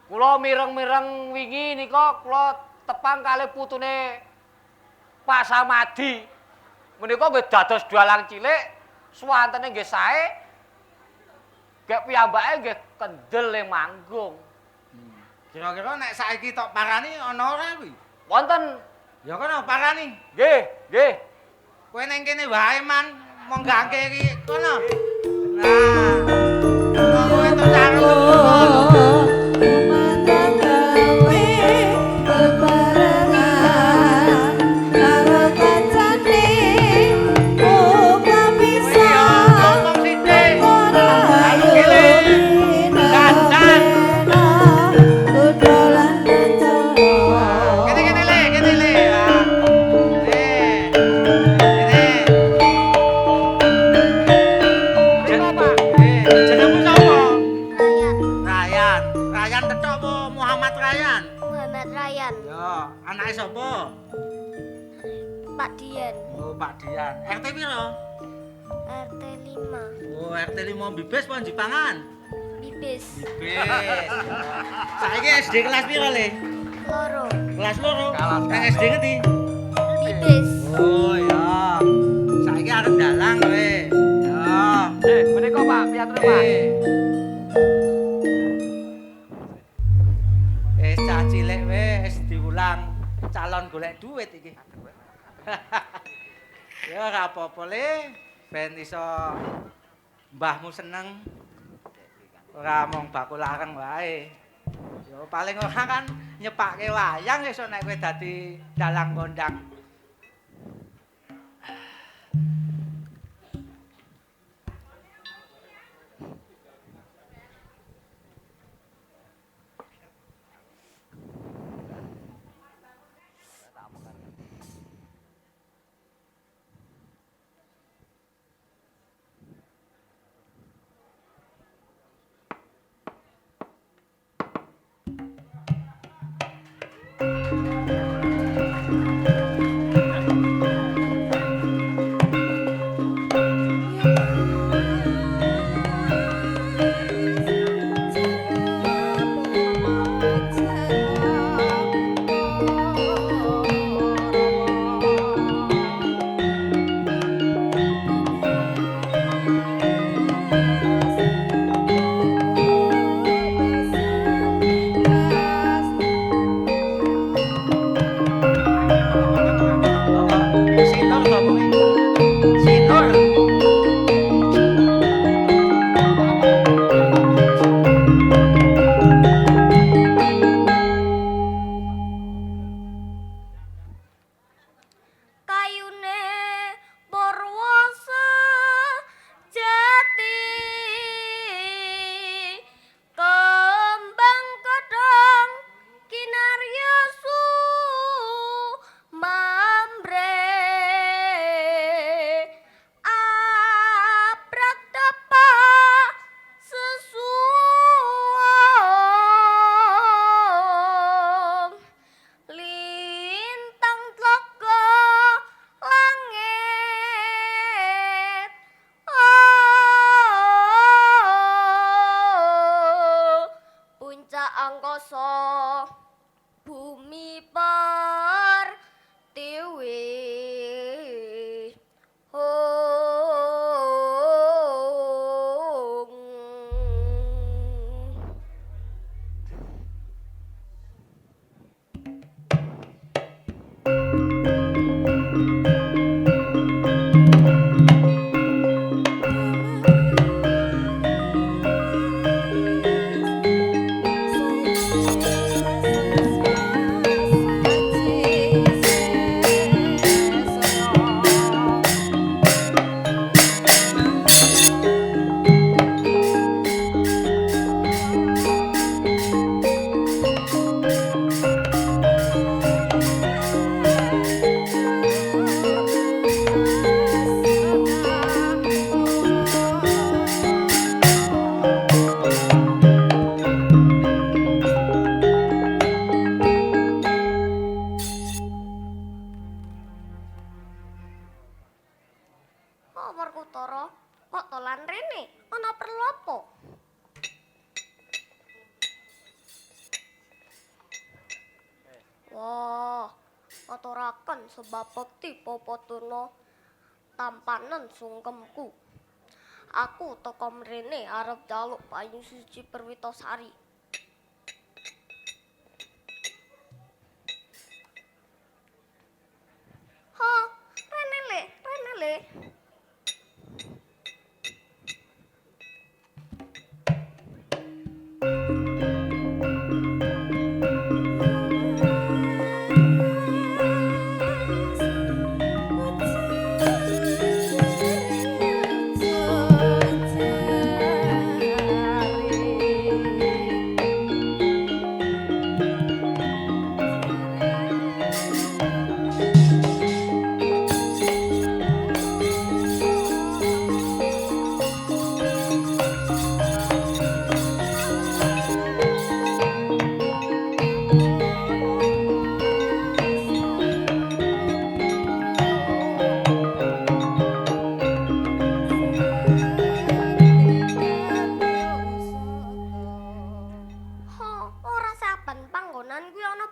Kula mireng-mireng wingi nika kula tepang kalih putune Pak Samadi. Menika nggih dados dalang cilik, swantene nggih sae. Gek piyambake nggih kendel e manggung. Kira-kira nek saiki tok parani ana ora kuwi? Wonten. Ya kono parani. Nggih, nggih. Kowe ning kene wae man, monggangke iki kono. Nah. Kowe to sarung. Anake sapa? Pak Dian. Oh, Pak Dian. RT piro? RT 5. Oh, RT 5 bibis apa Jipangan? Bibis. Bibis. Saiki SD kelas piro, Le? Loro. Kelas loro. Nang SD ngendi? Bibis. Oh, ya. Saiki arep dalang kowe. Ya. Menika Pak, piyatur Pak. Cah cilik wis diulang calon golek duit iki. Ya ora apa-apa le, ben iso mbahmu seneng. Ora mung bakul lareng wae. Ya paling ora kan nyepake wayang esuk nek kowe dadi dalang kondang. aturaken sebab bekti Popotuna tampanen sungkemku. Aku teko mrene arep jaluk payu suci Perwitasari. Ha, rene le.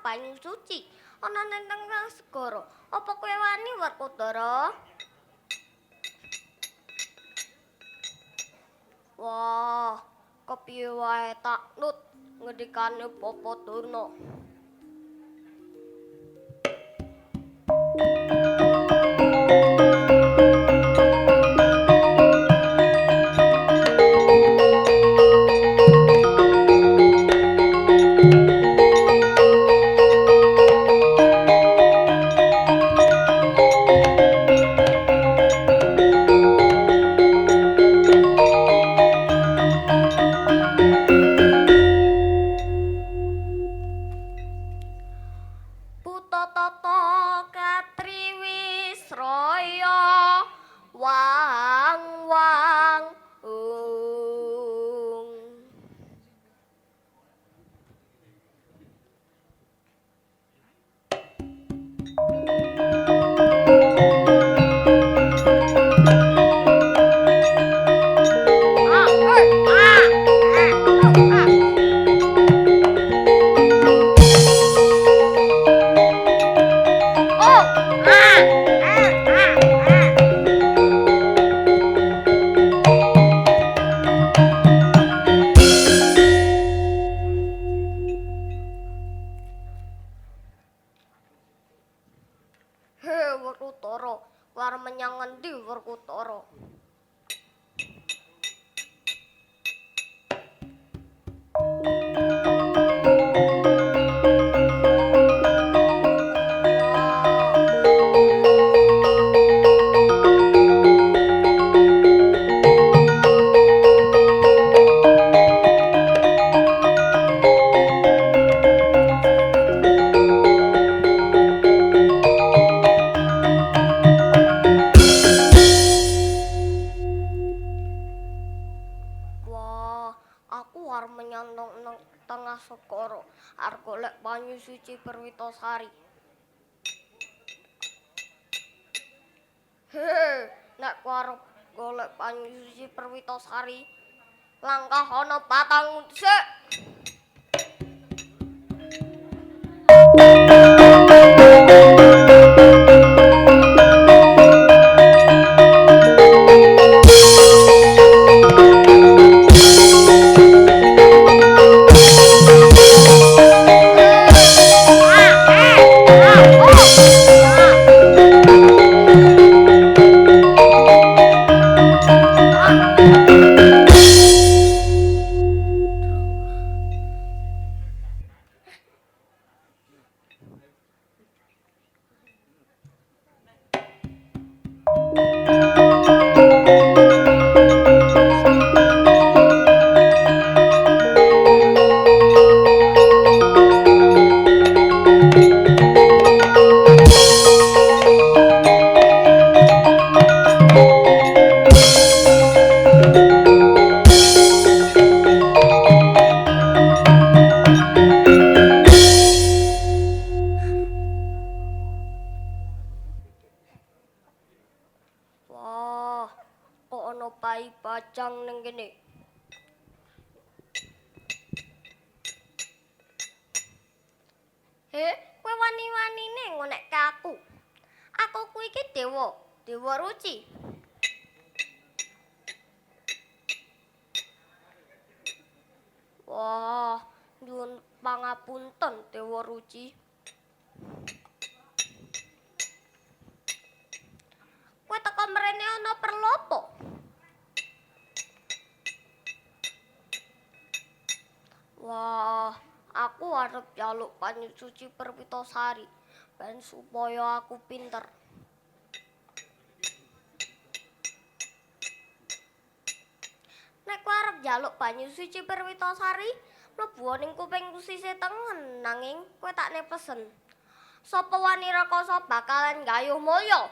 Banyu suci ana ning tengah segara. Apa kowe wani Werkudara? Wah, kepiye wae tak nut ngedikane Popotuna. menyang ngendi Werkudara? Segara arep golek banyu suci Perwitasari. Nek kowe arep golek banyu suci Perwitasari, langkah ana patang sik. Bajang ning kene. Kowe wani-wanine ngonekke aku. Aku kuwi iki dewa ruci. Wah, nyuwun pangapunten dewa ruci. Kowe teko mrene ana perlu apa? Wah, aku arep njaluk banyu suci Perwitasari ben supaya aku pinter. Nek kowe arep njaluk banyu suci Perwitasari, mlebu ning kuping sisih tengen nanging kowe takne pesen. Sapa wani rekoso bakalan gayuh mulya.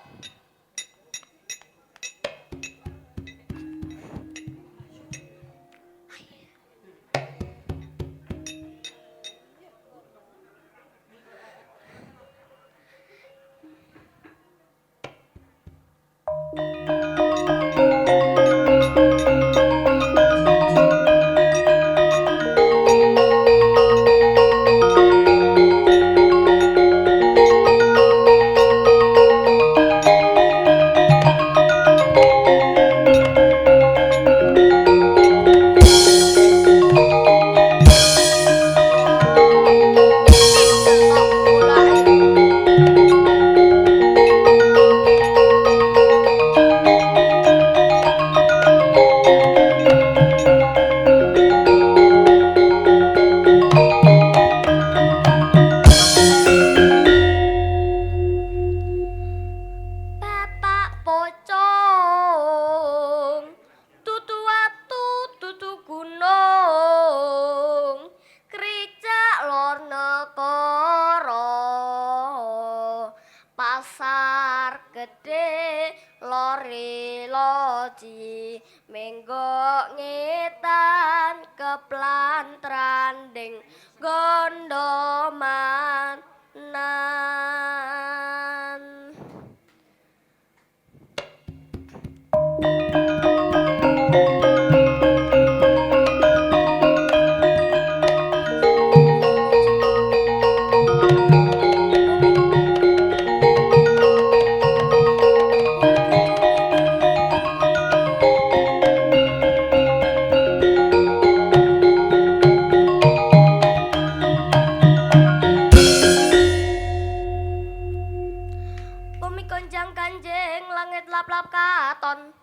laplap katon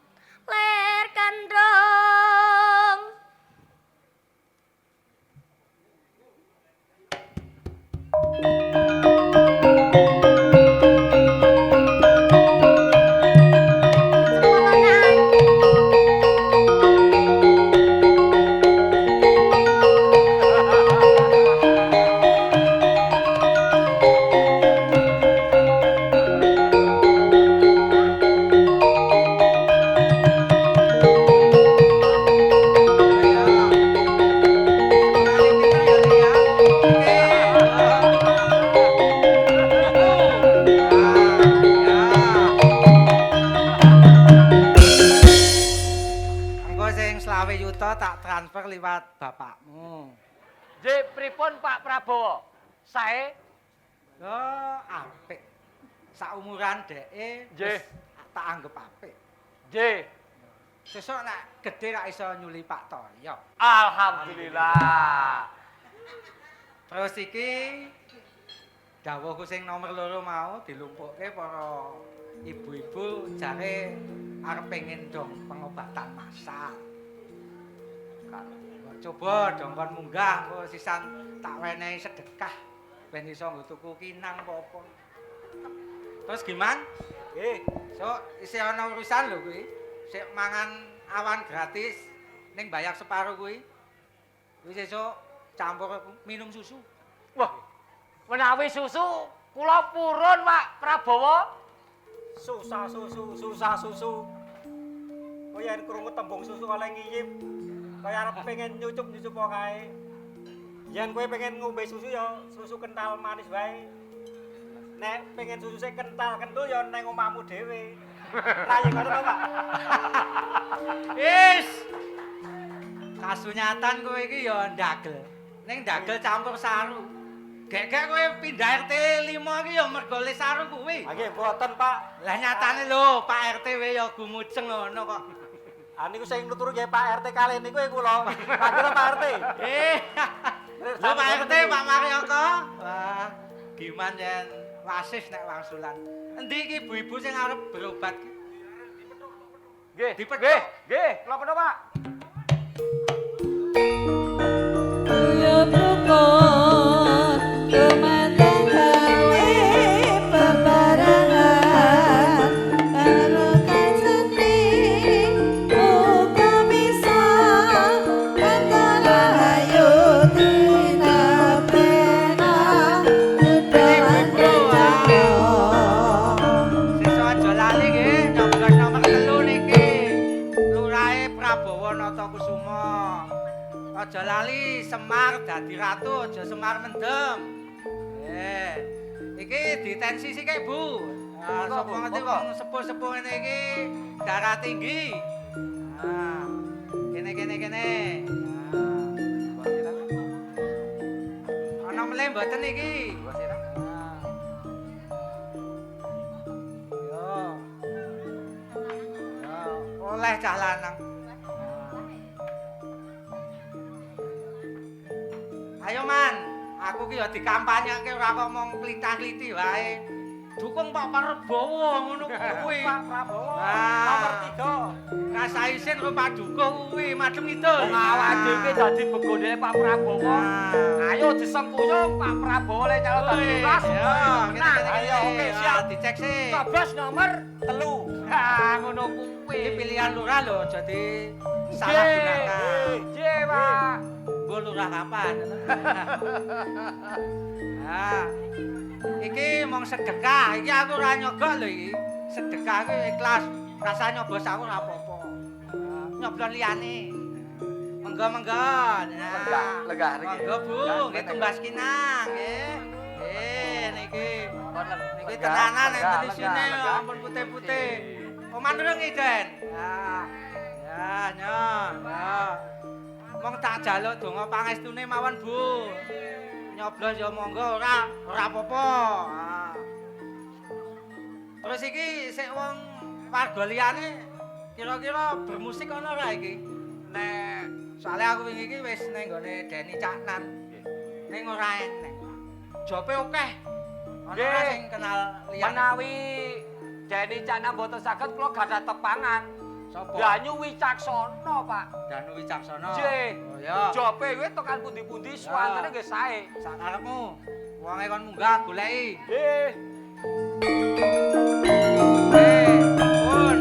ler kendrong. Tak transfer liwat bapakmu. Nggih, pripun Pak Prabowo? Sae? Oh, apik. Saumuran dheke nggih tak anggap apik. Nggih. Sesuk nek gedhe ra iso nyuli Pak Toyo. Alhamdulillah. Terus iki dawuhku sing nomor 2 mau dilumpukke para ibu-ibu jare arep pengen dong pengobatan massal. Coba dongkon munggah engko sisan tak wenehi sedekah ben iso nggo tuku kinang apa-apa. Terus gimana? Sok isih ana urusan lho kuwi. Sik mangan awan gratis ning bayar separuh kuwi. Kuwi sesuk campur minum susu. Wah, menawi susu kula purun Pak Prabowo. Susah susu. Kowe yen krungu tembung susu oleh ngiyip. Kaya arep pengen nyucup kok kae. Yen kowe pengen ngombe susu ya susu kental manis wae. Nek pengen susu sing kental kentul ya nang omahmu dhewe. Lah ya ngono Pak. Is. Kasunyatan kowe iki ya ndagel. Ning ndagel campur saru. Gek-gek kowe pindah RT 5 iki ya mergo le saru kuwi. Ha nggih mboten Pak. Lah nyatane lho Pak RT we ya gumuceng ngono kok. Niku sing nuturu nggih Pak RT kalih niku kula. Panggil Pak RT. Lho Pak RT Pak Maryoko. Wah, gimana yen wasis nek wangsulan. Endi iki ibu-ibu sing arep berobat ki? Nggih, nggih, napa Pak? Ya pokok kemanten gawe bebarengan karo kaseni muga bisa antara ayu dinapena nudawan rencana. Sesuk aja lali nggih nyoblos nomor 3 niki. Lurahe Prabowo Natakusuma. Aja lali Semar dadi ratu, aja Semar mendem. Iki ditensi sithik, Bu. Sapa ngerti wong sepuh-sepuh ngene iki darah tinggi. Kene. Ana meleh mboten iki? Yo. Oleh cah lanang. Ayo man, aku ki ya dikampanyake ora kok mong klitah-kliti wae. Dukung Pak Prabowo ngono kuwi. Pak Prabowo nomor 3. Rasa isin karo Pak Dukuh kuwi madem ngidul. Awake iki dadi begone Pak Prabowo. Ayo disengkuyung Pak Prabowo le calon dadi lurah. Ayo oke siap dicek sih. Coblos nomor 3. Ngono kuwi. Iki pilihan lurah lho, jadi salah gunakan. Nggih, Pak. Mbok lurah kapan? Iki mong sedekah, iki aku ora nyogok lho iki. Sedekah iki ikhlas, rasa nyobos aku ora apa-apa. Nyoblon liyane. Monggo. Legah niki. Monggo Bu, nggih tumbas kinang nggih. Niki. Niki tenanan Indonesia ampun putih-putih. Oman urung Den. Ya, Mong tak jaluk donga pangestune mawon Bu. Nyoblos ya monggo ora apa-apa. Terus iki sik wong warga liyane kira-kira bermusik ana ora iki? Nek soalnya aku wingi iki wis ning gone Deni Caknan. Ning ora enek. Jope akeh. Ana ora sing kenal liyane. Menawi Dene cana mboten saged kula gadah tepangan. Sapa? Danyu Wicaksana, Pak. Danu Wicaksana. Nggih. Oh ya. Jope kuwi tekan pundi-pundi swantene nggih sae. Sak karepmu. Wonge kon munggah goleki. Nggih. Pun.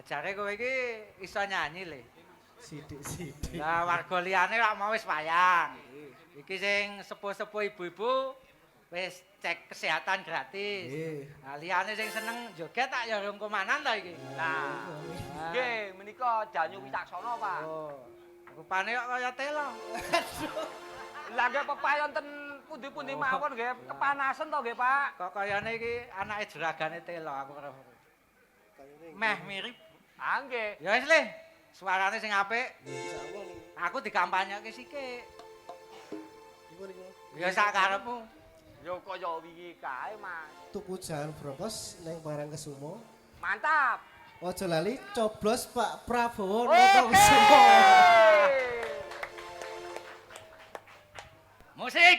Jare kowe iki iso nyanyi le. Sithik-sithik. Lah warga liyane lak mau wis wayang. Iki sing sepuh-sepuh ibu-ibu wis cek kesehatan gratis. Nah liyane sing seneng joget tak ya rungkumanan ta iki. Nah. Nggih, menika Danyu Wicaksana, Pak. Oh. Rupane kok kaya telo. Lah nggih pepayon ten pundi-pundi mawon nggih kepanasan to nggih, Pak. Kok kayane iki anake juragane telo aku karo. Meh mirip. Ah nggih. Ya wis le. Suarane sing apik. Aku dikampanyeke sithik. Ya sak karepmu. Ya kaya wingi kae, Mas. Tuku jalan Bropos neng Parangkusumo. Mantap. Ojo lali coblos Pak Prabowo Oke. Notokusumo. Musik.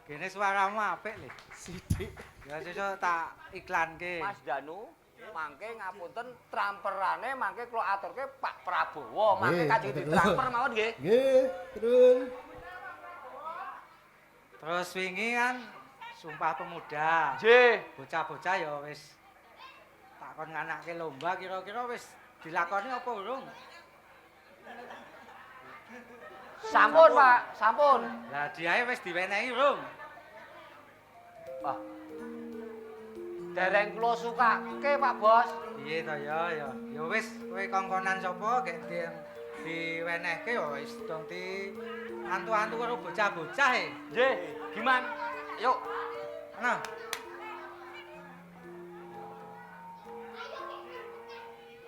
Gene suaramu apik lho. Sidik. Ya sesuk tak iklanke. Mas Danu, mangke ngapunten tramperane mangke kula aturke Pak Prabowo, mangke Nggih, kajeng ditramper mawon nggih. Nggih, turun. Terus wingi kan Sumpah Pemuda. Nggih. Bocah-bocah ya wis takon nganake lomba kira-kira wis dilakoni apa urung? Sampun, Pak, sampun. Lah diae wis diwenehi urung? Wah. Dereng kula sukake, Pak Bos. Piye to ya. Ya wis kowe kongkonan sapa gek diwenehke ya wis dong di antu-antu karo bocah-bocah e. Nggih, Giman. Yuk. Ana.